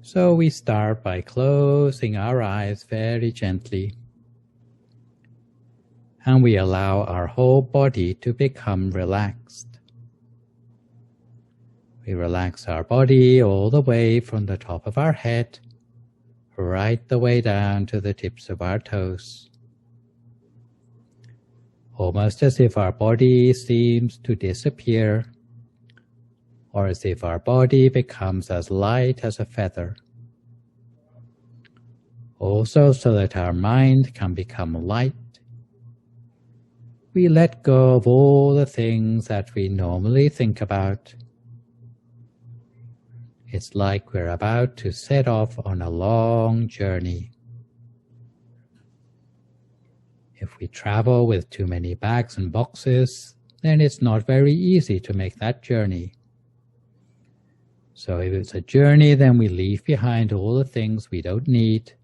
So we start by closing our eyes very gently. And we allow our whole body to become relaxed. We relax our body all the way from the top of our head, right the way down to the tips of our toes. Almost as if our body seems to disappear, or as if our body becomes as light as a feather. Also, so that our mind can become light, we let go of all the things that we normally think about. It's like we're about to set off on a long journey. If we travel with too many bags and boxes, then it's not very easy to make that journey. So if it's a journey, then we leave behind all the things we don't need,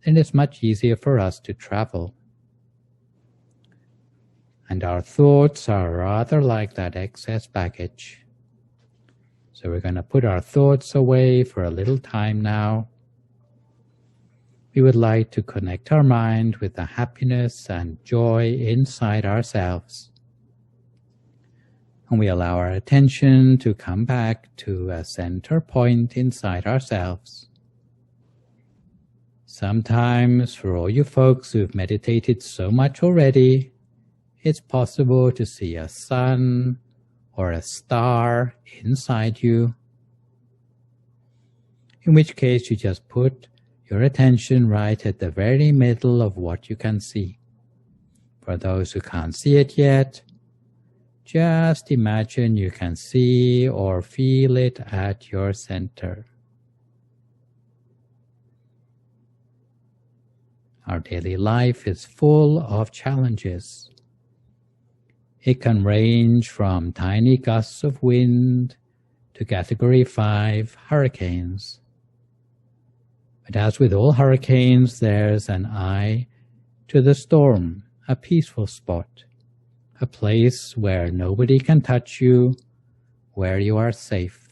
then it's much easier for us to travel. And our thoughts are rather like that excess baggage. So we're going to put our thoughts away for a little time now. We would like to connect our mind with the happiness and joy inside ourselves. And we allow our attention to come back to a center point inside ourselves. Sometimes, for all you folks who've meditated so much already, it's possible to see a sun or a star inside you, in which case you just put your attention right at the very middle of what you can see. For those who can't see it yet, just imagine you can see or feel it at your center. Our daily life is full of challenges. It can range from tiny gusts of wind to Category 5 hurricanes. But as with all hurricanes, there's an eye to the storm, a peaceful spot, a place where nobody can touch you, where you are safe.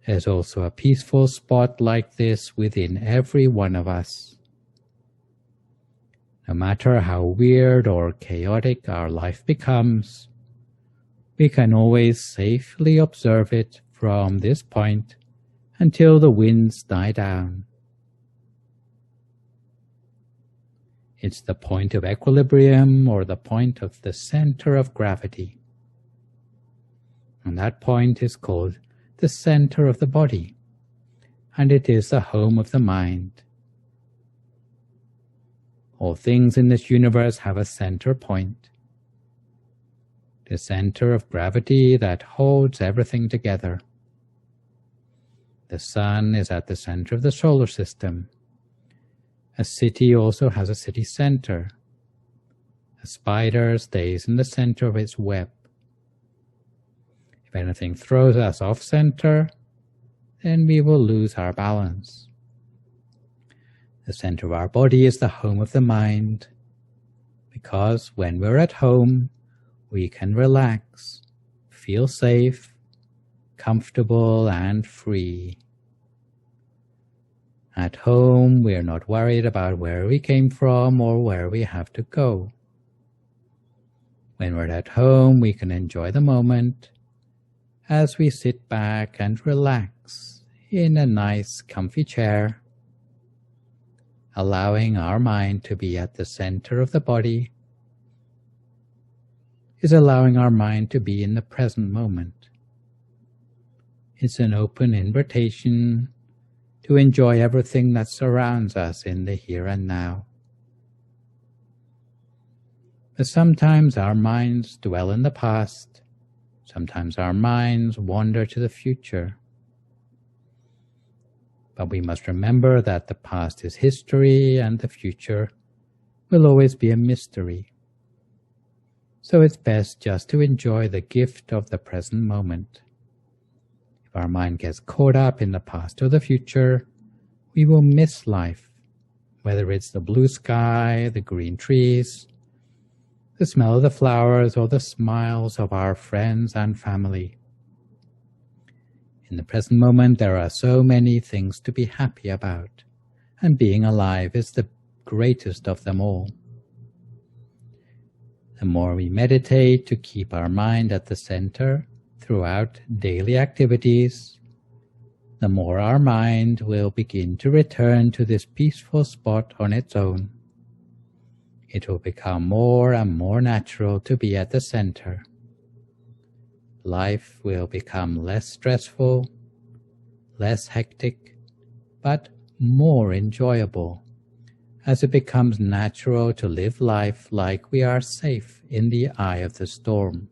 There's also a peaceful spot like this within every one of us. No matter how weird or chaotic our life becomes, we can always safely observe it from this point until the winds die down. It's the point of equilibrium or the point of the center of gravity. And that point is called the center of the body, and it is the home of the mind. All things in this universe have a center point, the center of gravity that holds everything together. The sun is at the center of the solar system. A city also has a city center. A spider stays in the center of its web. If anything throws us off center, then we will lose our balance. The center of our body is the home of the mind, because when we're at home, we can relax, feel safe, comfortable, and free. At home, we are not worried about where we came from or where we have to go. When we're at home, we can enjoy the moment as we sit back and relax in a nice, comfy chair, allowing our mind to be at the center of the body is allowing our mind to be in the present moment. It's an open invitation to enjoy everything that surrounds us in the here and now. But sometimes our minds dwell in the past, sometimes our minds wander to the future. But we must remember that the past is history and the future will always be a mystery. So it's best just to enjoy the gift of the present moment. If our mind gets caught up in the past or the future, we will miss life, whether it's the blue sky, the green trees, the smell of the flowers, or the smiles of our friends and family. In the present moment, there are so many things to be happy about, and being alive is the greatest of them all. The more we meditate to keep our mind at the center throughout daily activities, the more our mind will begin to return to this peaceful spot on its own. It will become more and more natural to be at the center. Life will become less stressful, less hectic, but more enjoyable, as it becomes natural to live life like we are safe in the eye of the storm.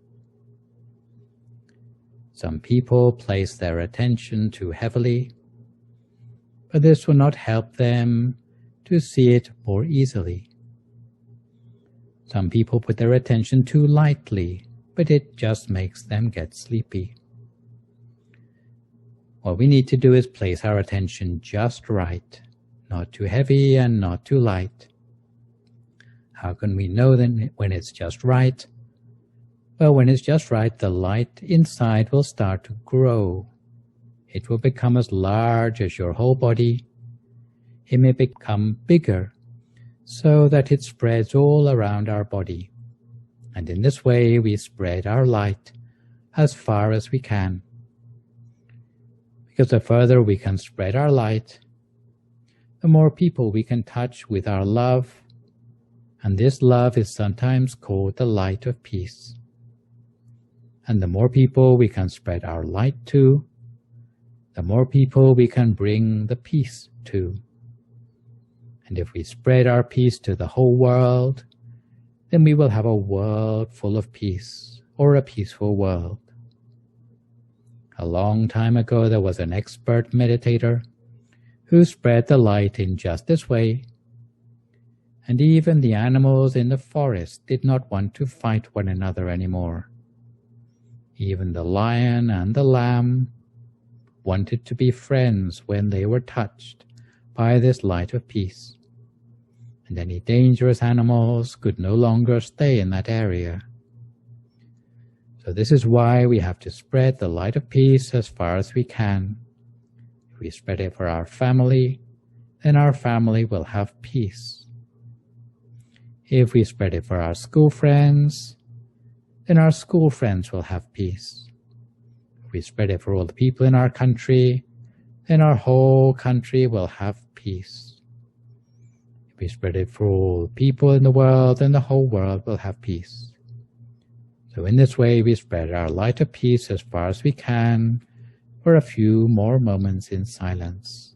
Some people place their attention too heavily, but this will not help them to see it more easily. Some people put their attention too lightly, but it just makes them get sleepy. What we need to do is place our attention just right, not too heavy and not too light. How can we know then when it's just right? Well, when it's just right, the light inside will start to grow. It will become as large as your whole body. It may become bigger, so that it spreads all around our body. And in this way, we spread our light as far as we can. Because the further we can spread our light, the more people we can touch with our love, and this love is sometimes called the light of peace. And the more people we can spread our light to, the more people we can bring the peace to. And if we spread our peace to the whole world, then we will have a world full of peace, or a peaceful world. A long time ago, there was an expert meditator who spread the light in just this way, and even the animals in the forest did not want to fight one another anymore. Even the lion and the lamb wanted to be friends when they were touched by this light of peace, and any dangerous animals could no longer stay in that area. So this is why we have to spread the light of peace as far as we can. If we spread it for our family, then our family will have peace. If we spread it for our school friends, then our school friends will have peace. If we spread it for all the people in our country, then our whole country will have peace. If we spread it for all people in the world, then the whole world will have peace. So in this way, we spread our light of peace as far as we can for a few more moments in silence.